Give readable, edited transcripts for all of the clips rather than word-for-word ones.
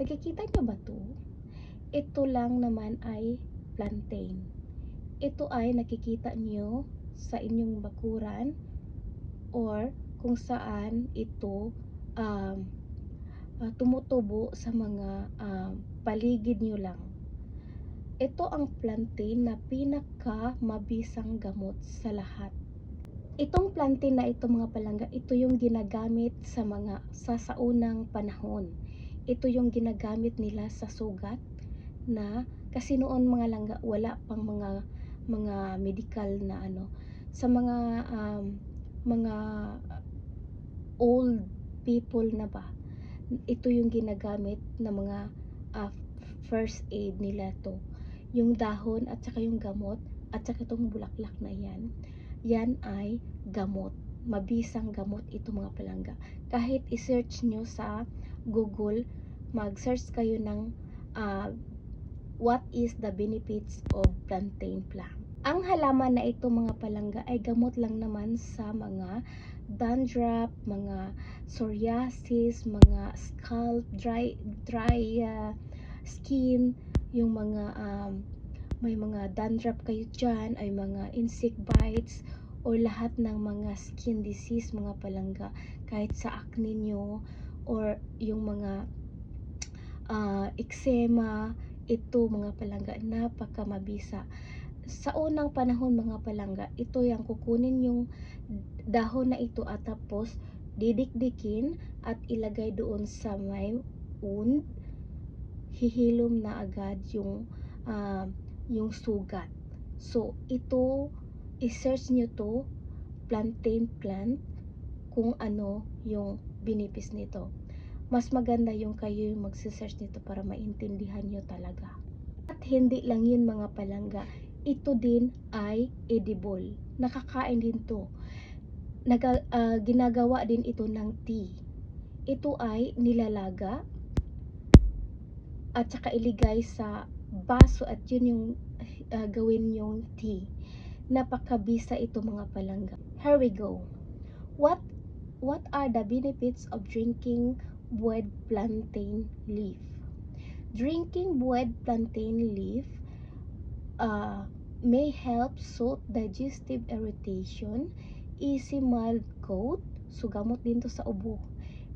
Nakikita niyo ba 'to? Ito lang naman ay plantain. Ito ay nakikita niyo sa inyong bakuran or kung saan ito um, tumutubo sa mga paligid niyo lang. Ito ang plantain na pinakamabisang gamot sa lahat. Itong plantain na ito mga palangga, ito yung ginagamit sa mga sasaunang panahon. Ito yung ginagamit nila sa sugat na kasi noon mga langga wala pang mga medical na ano sa mga old people na ba, ito yung ginagamit na mga uh, first aid nila to, yung dahon at saka yung gamot at saka itong bulaklak na yan ay gamot, mabisang gamot ito mga palangga. Kahit i-search nyo sa Google, mag-search kayo ng what is the benefits of plantain plant. Ang halaman na ito mga palangga ay gamot lang naman sa mga dandruff, mga psoriasis, mga scalp, dry skin, yung mga may mga dandruff kayo dyan, ay mga insect bites, o lahat ng mga skin disease mga palangga, kahit sa acne nyo, or yung mga eczema, ito mga palangga, napaka mabisa. Sa unang panahon mga palangga, ito yung kukunin yung dahon na ito at tapos didikdikin at ilagay doon sa may wound, hihilom na agad yung sugat. So ito, i-search nyo to, plantain plant, kung ano yung benefits nito. Mas maganda yung kayo yung magse-search nito para maintindihan nyo talaga. At hindi lang yun mga palangga, ito din ay edible. Nakakain din to. Ginagawa din ito ng tea. Ito ay nilalaga at saka iligay sa baso at yun yung gawin yung tea. Napakabisa ito mga palangga. Here we go. What are the benefits of drinking boiled plantain leaf? Drinking boiled plantain leaf may help soothe digestive irritation, easy mild cold, so gamot din to sa ubo,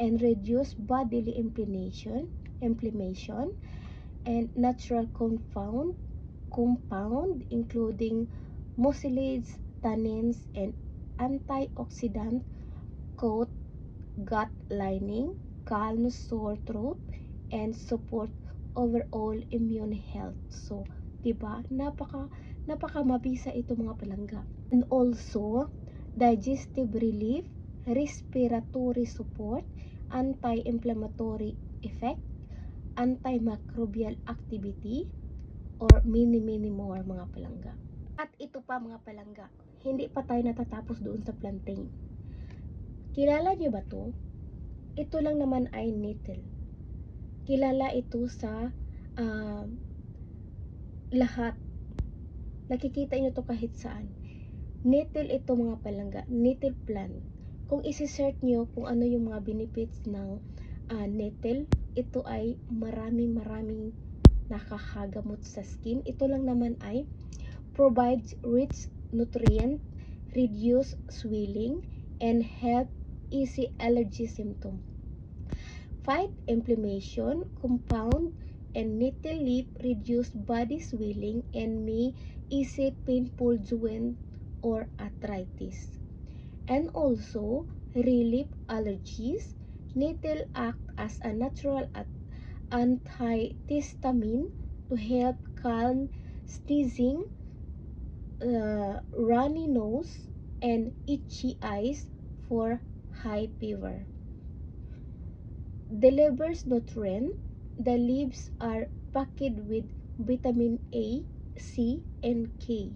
and reduce bodily inflammation, and natural compound including mucilage, tannins, and antioxidant coat gut lining, calm sore throat, and support overall immune health. So, diba? Napaka mabisa ito mga palangga. And also, digestive relief, respiratory support, anti-inflammatory effect, antimicrobial activity, or many more mga palangga. At ito pa mga palangga, hindi pa tayo natatapos doon sa plantain. Kilala niyo ba to? Ito lang naman ay nettle. Kilala ito sa lahat. Nakikita niyo to kahit saan. Nettle ito mga palangga, nettle plant. Kung isi-search niyo kung ano yung mga benefits ng nettle, ito ay maraming nakakagamot sa skin. Ito lang naman ay provides rich nutrient, reduce swelling, and help easy allergy symptom. Fight inflammation, compound, and nettle leaf reduce body swelling and may ease painful joint or arthritis. And also relieve allergies. Nettle act as a natural antihistamine to help calm sneezing, runny nose, and itchy eyes for high fever. Delivers nutrient. The leaves are packed with vitamin A, C, and K,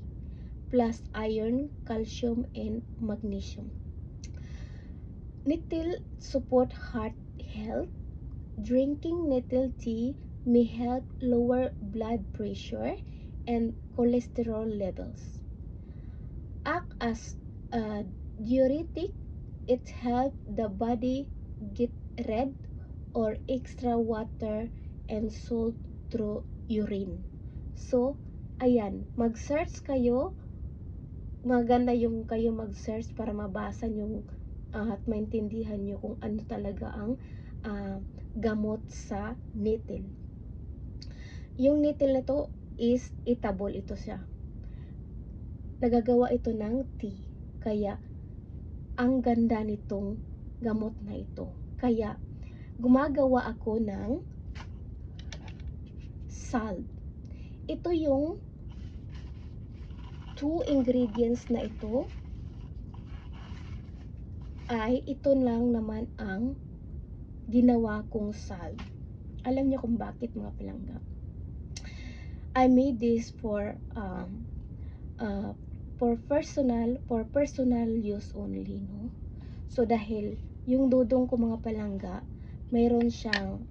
plus iron, calcium, and magnesium. Nettle support heart health. Drinking nettle tea may help lower blood pressure and cholesterol levels. Act as a diuretic. It helps the body get rid or extra water and salt through urine. So, ayan, mag-search kayo. Maganda yung kayo mag-search para mabasa nyo at maintindihan nyo kung ano talaga ang gamot sa nettle. Yung nettle na to is eatable ito siya. Nagagawa ito ng tea. Kaya, ang ganda nitong gamot na ito. Kaya, gumagawa ako ng salt. Ito yung 2 ingredients na ito ay ito lang naman ang ginawa kong salt. Alam niyo kung bakit, mga palangga? I made this for personal use only, no? So dahil yung dudong ko, mga palangga, mayroon siyang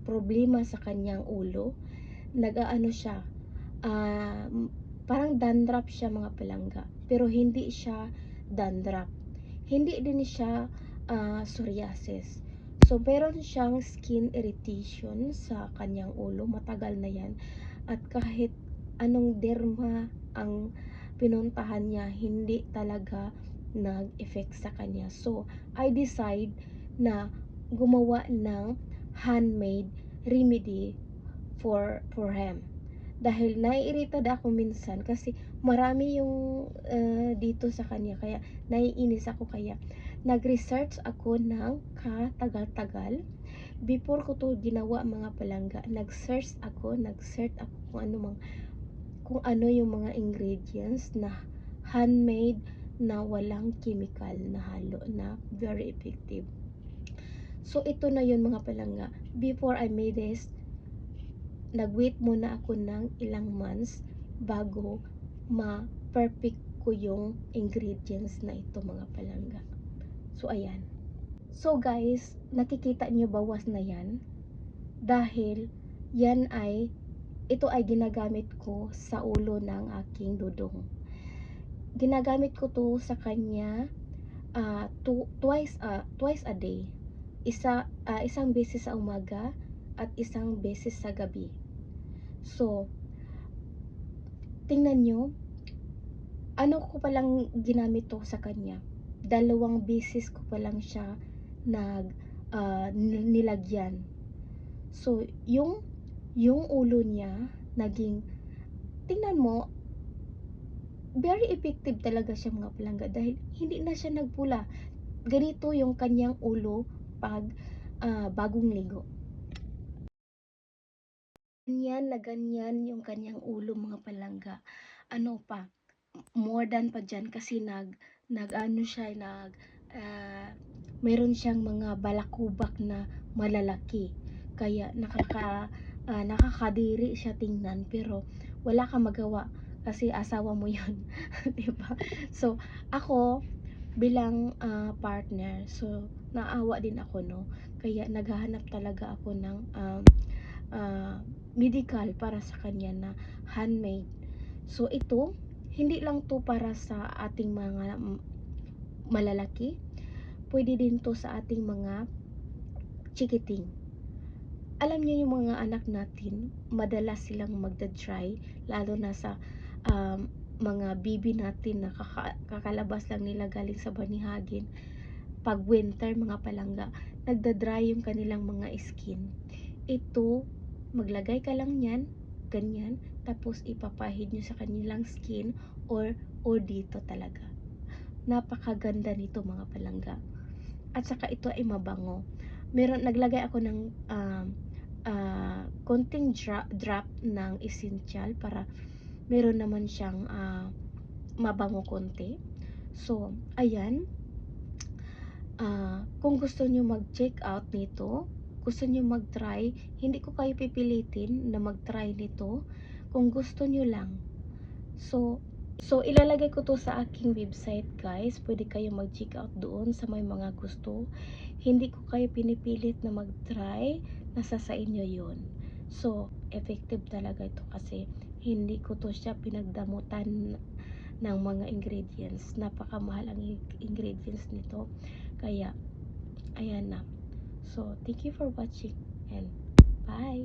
problema sa kanyang ulo. Nag-aano siya, parang dandruff siya, mga palangga, pero hindi siya dandruff, hindi din siya psoriasis. So meron siyang skin irritation sa kanyang ulo, matagal na yan, at kahit anong derma ang pinuntahan niya, hindi talaga nag-effect sa kanya. So I decide na gumawa ng handmade remedy for him. Dahil naiirita ako minsan kasi marami yung dito sa kanya, kaya naiinis ako. Kaya nag-research ako ng katagal-tagal. Before ko to ginawa, mga palangga, nag-search ako kung ano yung mga ingredients na handmade, na walang chemical na halo, na very effective. So ito na yun, mga palangga. Before I made this, nag-wait muna ako ng ilang months bago ma-perfect ko yung ingredients na ito, mga palangga. So ayan. So guys, nakikita nyo bawas na yan? Dahil ito ay ginagamit ko sa ulo ng aking dudong. Ginagamit ko to sa kanya twice a day. Isang beses sa umaga at isang beses sa gabi. So, tingnan nyo, ano ko palang ginamit to sa kanya. 2 beses ko palang siya nilagyan. So, yung ulo niya, tingnan mo, very effective talaga siya, mga palangga, dahil hindi na siya nagpula. Ganito yung kanyang ulo pag bagong ligo. Ganyan yung kanyang ulo, mga palangga. Ano pa, more than pa dyan, kasi mayroon siyang mga balakubak na malalaki. Kaya nakakadiri siya tingnan, pero wala kang magawa kasi asawa mo yun. Diba? So, ako, bilang partner, so naawa din ako, no? Kaya naghahanap talaga ako ng medical para sa kanya na handmade. So ito, hindi lang to para sa ating mga malalaki, pwede din to sa ating mga chikiting. Alam niyo yung mga anak natin, madalas silang magda-dry, lalo na sa mga bibi natin na kakalabas lang nila galing sa banihagin. Pag winter, mga palangga, nagda-dry yung kanilang mga skin. Ito, maglagay ka lang yan, ganyan, tapos ipapahid nyo sa kanilang skin or dito talaga. Napakaganda nito, mga palangga. At saka ito ay mabango. Naglagay ako ng konting drop ng essential para meron naman siyang mabango konti. So, ayan. Kung gusto nyo mag-check out nito, gusto nyo mag-try, hindi ko kayo pipilitin na mag-try nito. Kung gusto nyo lang. So ilalagay ko to sa aking website, guys. Pwede kayo mag-check out doon sa may mga gusto. Hindi ko kayo pinipilit na mag-try. Nasa sa inyo yun. So, effective talaga ito kasi hindi ko to siya pinagdamutan ng mga ingredients. Napakamahal ang ingredients nito. Kaya, ayan na. So, thank you for watching and Bye.